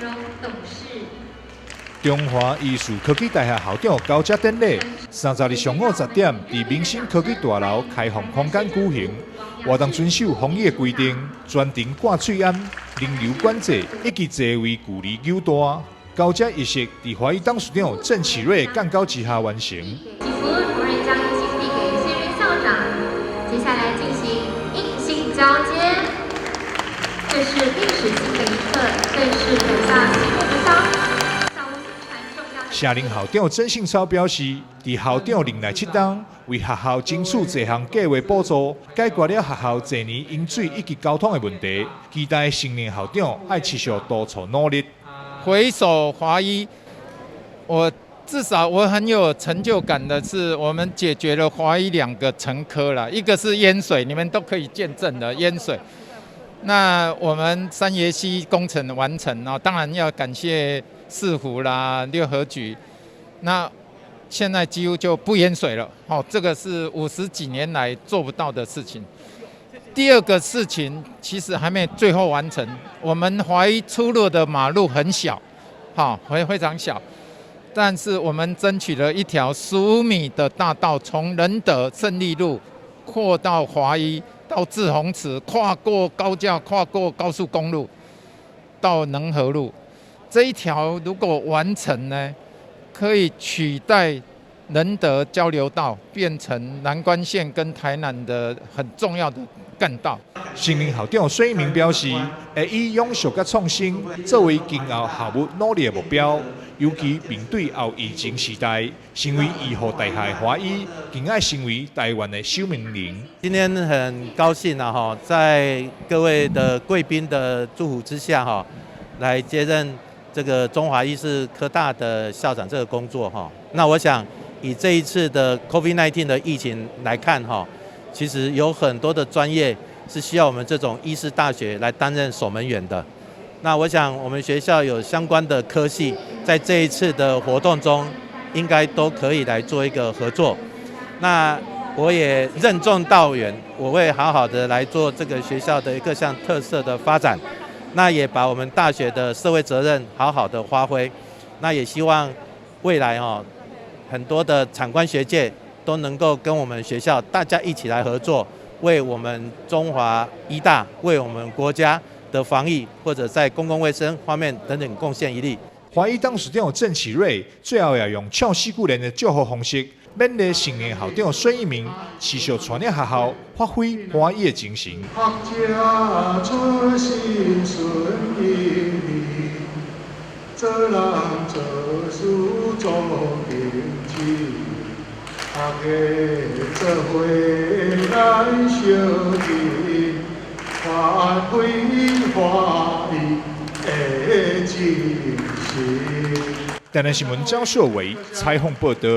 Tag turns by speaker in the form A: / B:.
A: 荣董事。
B: 中华艺术科技大学校长交接典礼，30日上午10点，伫民生科技大楼开放空间举行。活动遵守防疫规定，全程挂嘴安、人流管制以及座位距离有大。交接仪式伫华裔董事长郑启瑞干高之下完成。
A: 祝福同仁将印信递给现任校长，接下来进行印信交接。这是历史性的一刻，更是留下幸福之章。社林
B: 校长曾信超表示，伫校长任内7天，为学校争取多项计划补助，解决了学校济年饮水以及交通的问题。期待新任校长要持续督促努力。
C: 回首华医，至少我很有成就感的是，我们解决了华医2个沉疴了，一个是淹水，你们都可以见证的淹水。那我们三爷溪工程完成啊，当然要感谢市府啦、六合局。那现在几乎就不淹水了，这个是50几年来做不到的事情。第二个事情其实还没最后完成，我们华医出入的马路很小，非常小，但是我们争取了一条15米的大道，从仁德胜利路扩到华医。到志宏祠，跨过高架，跨过高速公路，到能和路，这一条如果完成呢，可以取代仁德交流道，变成南关线跟台南的很重要的干道。
B: 新任校长孙一鸣表示，会以永续甲创新作为今后校务努力的目标。尤其面对后疫情时代，成为医护大厦的华医，更爱成为台湾的守门人。
D: 今天很高兴在各位的贵宾的祝福之下来接任这个中华医事科大的校长这个工作那我想以这一次的 COVID-19 的疫情来看其实有很多的专业是需要我们这种医师大学来担任守门员的。那我想我们学校有相关的科系，在这一次的活动中，应该都可以来做一个合作。那我也任重道远，我会好好的来做这个学校的各项特色的发展。那也把我们大学的社会责任好好的发挥。那也希望未来很多的产官学界都能够跟我们学校大家一起来合作，为我们中华医大，为我们国家的防疫或者在公共卫生方面等等贡献一力。
B: 华医董事长郑启瑞最后也用唱四句联的祝福方式，勉励新任校长孙一鸣持续带领学校发挥华医的精神。
E: 学者出身顺利，做人做事做平起，大家做伙来相敬。发挥华医的精神。
B: 台南新闻张硕伟采访报道。